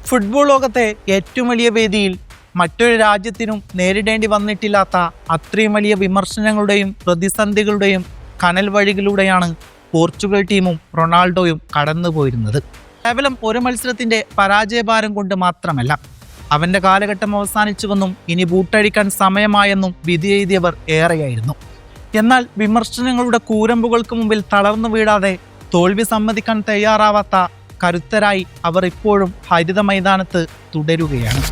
Football ലോകത്തെ ഏറ്റവും വലിയ വേദിയിൽ മറ്റൊരു രാജ്യത്തിനും നേരിടേണ്ടി വന്നിട്ടില്ലാത്ത അത്രയും വലിയ വിമർശനങ്ങളുടെയും പ്രതിസന്ധികളുടെയും കനൽ വഴികളിലൂടെയാണ് പോർച്ചുഗൽ ടീമും റൊണാൾഡോയും കടന്നുപോയിരുന്നത്. കേവലം ഒരു മത്സരത്തിന്റെ പരാജയഭാരം കൊണ്ട് മാത്രമല്ല, അവന്റെ കാലഘട്ടം അവസാനിച്ചുവെന്നും ഇനി ബൂട്ടഴിക്കാൻ സമയമായെന്നും വിധിയെഴുതിയവർ ഏറെയായിരുന്നു. എന്നാൽ വിമർശനങ്ങളുടെ കൂരമ്പുകൾക്ക് മുമ്പിൽ തളർന്നു വീഴാതെ തോൽവി സമ്മതിക്കാൻ തയ്യാറാവാത്ത കരുത്തരായി അവർ ഇപ്പോഴും ഹരിത മൈതാനത്ത് തുടരുകയാണ്.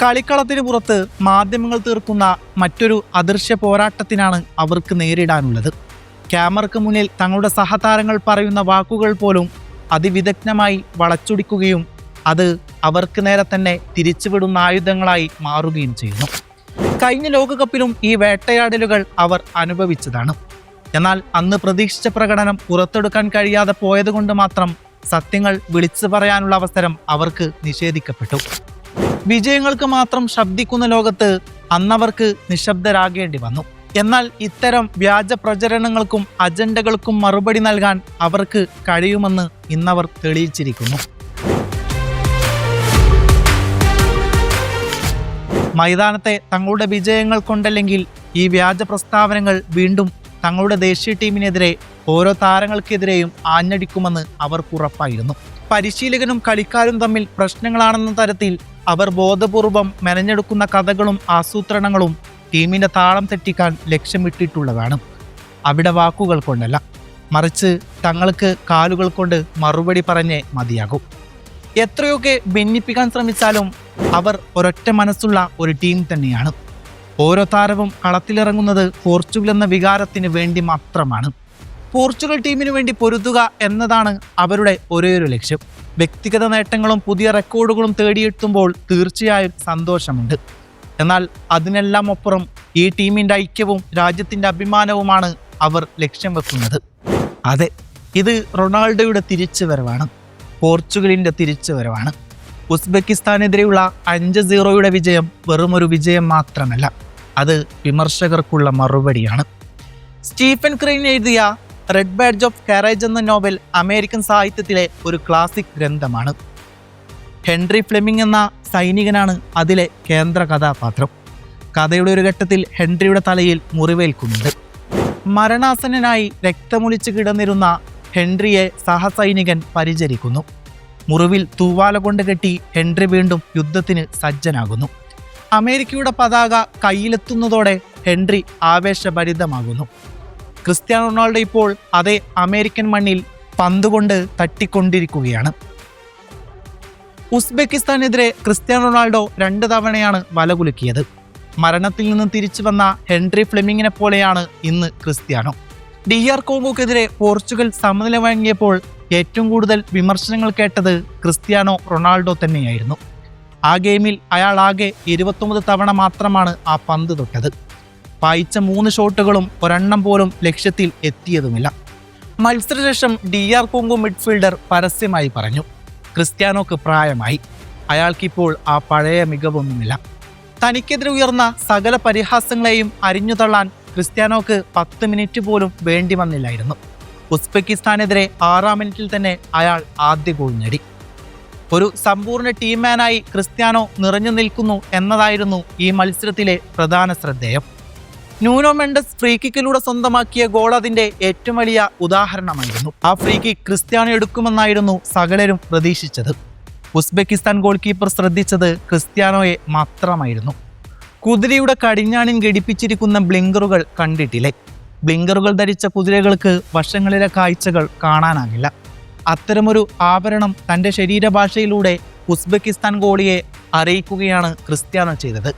കളിക്കളത്തിന് പുറത്ത് മാധ്യമങ്ങൾ തീർക്കുന്ന മറ്റൊരു അദൃശ്യ പോരാട്ടത്തിനാണ് അവർക്ക് നേരിടാനുള്ളത്. ക്യാമറയ്ക്ക് മുന്നിൽ തങ്ങളുടെ സഹതാരങ്ങൾ പറയുന്ന വാക്കുകൾ പോലും അതിവിദഗ്ധമായി വളച്ചൊടിക്കുകയും അത് അവർക്ക് നേരെ തന്നെ തിരിച്ചുവിടുന്ന ആയുധങ്ങളായി മാറുകയും ചെയ്യുന്നു. കഴിഞ്ഞ ലോകകപ്പിലും ഈ വേട്ടയാടലുകൾ അവർ അനുഭവിച്ചതാണ്. എന്നാൽ അന്ന് പ്രതീക്ഷിച്ച പ്രകടനം പുറത്തെടുക്കാൻ കഴിയാതെ പോയതുകൊണ്ട് മാത്രം സത്യങ്ങൾ വിളിച്ചു പറയാനുള്ള അവസരം അവർക്ക് നിഷേധിക്കപ്പെട്ടു. വിജയങ്ങൾക്ക് മാത്രം ശബ്ദിക്കുന്ന ലോകത്ത് അന്നവർക്ക് നിശബ്ദരാകേണ്ടി വന്നു. എന്നാൽ ഇത്തരം വ്യാജ പ്രചരണങ്ങൾക്കും അജണ്ടകൾക്കും മറുപടി നൽകാൻ അവർക്ക് കഴിയുമെന്ന് ഇന്നവർ തെളിയിച്ചിരിക്കുന്നു. മൈതാനത്തെ തങ്ങളുടെ വിജയങ്ങൾ കൊണ്ടല്ലെങ്കിൽ ഈ വ്യാജ പ്രസ്താവനകൾ വീണ്ടും തങ്ങളുടെ ദേശീയ ടീമിനെതിരെ ഓരോ താരങ്ങൾക്കെതിരെയും ആഞ്ഞടിക്കുമെന്ന് അവർക്ക് ഉറപ്പായിരുന്നു. പരിശീലകനും കളിക്കാരും തമ്മിൽ പ്രശ്നങ്ങളാണെന്ന തരത്തിൽ അവർ ബോധപൂർവം മെനഞ്ഞെടുക്കുന്ന കഥകളും ആസൂത്രണങ്ങളും ടീമിന്റെ താളം തെറ്റിക്കാൻ ലക്ഷ്യമിട്ടിട്ടുള്ളതാണ്. അവിടെ വാക്കുകൾ കൊണ്ടല്ല, മറിച്ച് തങ്ങൾക്ക് കാലുകൾ കൊണ്ട് മറുപടി പറഞ്ഞേ മതിയാകും. എത്രയൊക്കെ ഭിന്നിപ്പിക്കാൻ ശ്രമിച്ചാലും അവർ ഒരൊറ്റ മനസ്സുള്ള ഒരു ടീം തന്നെയാണ്. ഓരോ താരവും കളത്തിലിറങ്ങുന്നത് പോർച്ചുഗൽ എന്ന വികാരത്തിന് വേണ്ടി മാത്രമാണ്. പോർച്ചുഗൽ ടീമിനു വേണ്ടി പൊരുതുക എന്നതാണ് അവരുടെ ഒരേയൊരു ലക്ഷ്യം. വ്യക്തിഗത നേട്ടങ്ങളും പുതിയ റെക്കോർഡുകളും തേടിയെത്തുമ്പോൾ തീർച്ചയായും സന്തോഷമുണ്ട്. എന്നാൽ അതിനെല്ലാം അപ്പുറം ഈ ടീമിൻ്റെ ഐക്യവും രാജ്യത്തിൻ്റെ അഭിമാനവുമാണ് അവർ ലക്ഷ്യം വെക്കുന്നത്. അതെ, ഇത് റൊണാൾഡോയുടെ തിരിച്ചുവരവാണ്, പോർച്ചുഗലിൻ്റെ തിരിച്ചുവരവാണ്. ഉസ്ബെക്കിസ്ഥാനെതിരെയുള്ള 5-0 വിജയം വെറുമൊരു വിജയം മാത്രമല്ല, അത് വിമർശകർക്കുള്ള മറുപടിയാണ്. സ്റ്റീഫൻ ക്രെയിൻ എഴുതിയ റെഡ് ബാഡ്ജ് ഓഫ് കറേജ് എന്ന നോവൽ അമേരിക്കൻ സാഹിത്യത്തിലെ ഒരു ക്ലാസിക് ഗ്രന്ഥമാണ്. ഹെൻറി ഫ്ലെമിംഗ് എന്ന സൈനികനാണ് അതിലെ കേന്ദ്ര കഥാപാത്രം. കഥയുടെ ഒരു ഘട്ടത്തിൽ ഹെൻറിയുടെ തലയിൽ മുറിവേൽക്കുന്നുണ്ട്. മരണാസന്നനായി രക്തമൊലിച്ച് കിടന്നിരുന്ന ഹെൻറിയെ സഹസൈനികൻ പരിചരിക്കുന്നു. മുറിവിൽ തൂവാല കൊണ്ട് കെട്ടി ഹെൻറി വീണ്ടും യുദ്ധത്തിന് സജ്ജനാകുന്നു. അമേരിക്കയുടെ പതാക കയ്യിലെത്തുന്നതോടെ ഹെൻറി ആവേശഭരിതമാകുന്നു. ക്രിസ്ത്യാനോ റൊണാൾഡോ ഇപ്പോൾ അതേ അമേരിക്കൻ മണ്ണിൽ പന്തുകൊണ്ട് തട്ടിക്കൊണ്ടിരിക്കുകയാണ്. ഉസ്ബെക്കിസ്ഥാനെതിരെ ക്രിസ്ത്യാനോ റൊണാൾഡോ 2 തവണയാണ് വലകുലുക്കിയത്. മരണത്തിൽ നിന്നും തിരിച്ചു വന്ന ഹെൻറി ഫ്ലെമിങ്ങിനെ പോലെയാണ് ഇന്ന് ക്രിസ്ത്യാനോ. DR കോങ്കോക്കെതിരെ പോർച്ചുഗൽ സമനില വഴങ്ങിയപ്പോൾ ഏറ്റവും കൂടുതൽ വിമർശനങ്ങൾ കേട്ടത് ക്രിസ്ത്യാനോ റൊണാൾഡോ തന്നെയായിരുന്നു. ആ ഗെയിമിൽ അയാൾ ആകെ 29 തവണ മാത്രമാണ് ആ പന്ത് തൊട്ടത്. പായിച്ച 3 ഷോട്ടുകളും ഒരെണ്ണം പോലും ലക്ഷ്യത്തിൽ എത്തിയതുമില്ല. മത്സരശേഷം DR കോങ്കോ മിഡ്ഫീൽഡർ പരസ്യമായി പറഞ്ഞു, ക്രിസ്ത്യാനോക്ക് പ്രായമായി, അയാൾക്കിപ്പോൾ ആ പഴയ മികവൊന്നുമില്ല. തനിക്കെതിരെ ഉയർന്ന സകല പരിഹാസങ്ങളെയും അരിഞ്ഞുതള്ളാൻ ക്രിസ്ത്യാനോക്ക് 10 മിനിറ്റ് പോലും വേണ്ടി വന്നില്ലായിരുന്നു. ഉസ്ബെക്കിസ്ഥാനെതിരെ 6-ാം മിനിറ്റിൽ തന്നെ അയാൾ ആദ്യ ഗോൾ നേടി. ഒരു സമ്പൂർണ്ണ ടീംമാനായി ക്രിസ്ത്യാനോ നിറഞ്ഞു നിൽക്കുന്നു എന്നതായിരുന്നു ഈ മത്സരത്തിലെ പ്രധാന ശ്രദ്ധേയം. ന്യൂനോ മെൻഡസ് ഫ്രീ കിക്കിലൂടെ സ്വന്തമാക്കിയ ഗോൾ അതിന്റെ ഏറ്റവും വലിയ ഉദാഹരണമായിരുന്നു. ആ ഫ്രീ കിക്ക് ക്രിസ്ത്യാനോ എടുക്കുമെന്നായിരുന്നു സകലരും പ്രതീക്ഷിച്ചത്. ഉസ്ബെക്കിസ്ഥാൻ ഗോൾ കീപ്പർ ശ്രദ്ധിച്ചത് ക്രിസ്ത്യാനോയെ മാത്രമായിരുന്നു. കുതിരയുടെ കടിഞ്ഞാണിൻ ഘടിപ്പിച്ചിരിക്കുന്ന ബ്ലിങ്കറുകൾ കണ്ടിട്ടില്ലേ? ബ്ലിങ്കറുകൾ ധരിച്ച കുതിരകൾക്ക് വശങ്ങളിലെ കാഴ്ചകൾ കാണാനാകില്ല. അത്തരമൊരു ആഭരണം തൻ്റെ ശരീരഭാഷയിലൂടെ ഉസ്ബെക്കിസ്ഥാൻ ഗോളിയെ അറിയിക്കുകയാണ് ക്രിസ്ത്യാനോ ചെയ്തത്.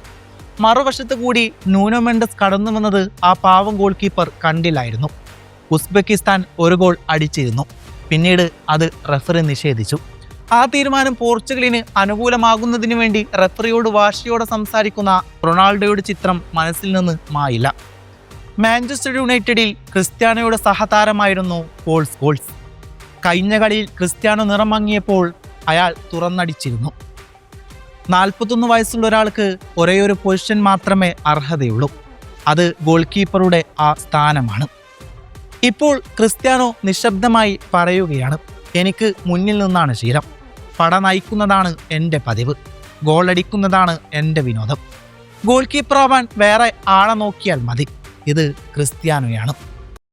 മറുവശത്ത് കൂടി ന്യൂനോ മെൻഡസ് കടന്നു വന്നത് ആ പാവം ഗോൾ കീപ്പർ കണ്ടില്ലായിരുന്നു. ഉസ്ബെക്കിസ്ഥാൻ ഒരു ഗോൾ അടിച്ചിരുന്നു. പിന്നീട് അത് റഫറി നിഷേധിച്ചു. ആ തീരുമാനം പോർച്ചുഗലിന് അനുകൂലമാകുന്നതിനു വേണ്ടി റഫറിയോട് വാശിയോടെ സംസാരിക്കുന്ന റൊണാൾഡോയുടെ ചിത്രം മനസ്സിൽ നിന്ന് മായില്ല. മാഞ്ചസ്റ്റർ യുണൈറ്റഡിൽ ക്രിസ്ത്യാനോയുടെ സഹതാരമായിരുന്നു പോൾ സ്കോൾസ്. കഴിഞ്ഞ കളിയിൽ ക്രിസ്ത്യാനോ നിറം മങ്ങിയപ്പോൾ അയാൾ തുറന്നടിച്ചിരുന്നു. 41 വയസ്സുള്ള ഒരാൾക്ക് ഒരേയൊരു പൊസിഷൻ മാത്രമേ അർഹതയുള്ളൂ, അത് ഗോൾ കീപ്പറുടെ ആ സ്ഥാനമാണ്. ഇപ്പോൾ ക്രിസ്ത്യാനോ നിശബ്ദമായി പറയുകയാണ്, എനിക്ക് മുന്നിൽ നിന്നാണ് ശീലം, പട നയിക്കുന്നതാണ് എൻ്റെ പതിവ്, ഗോളടിക്കുന്നതാണ് എൻ്റെ വിനോദം, ഗോൾ കീപ്പറാവാൻ വേറെ ആളെ നോക്കിയാൽ മതി. ഇത് ക്രിസ്ത്യാനോയാണ്.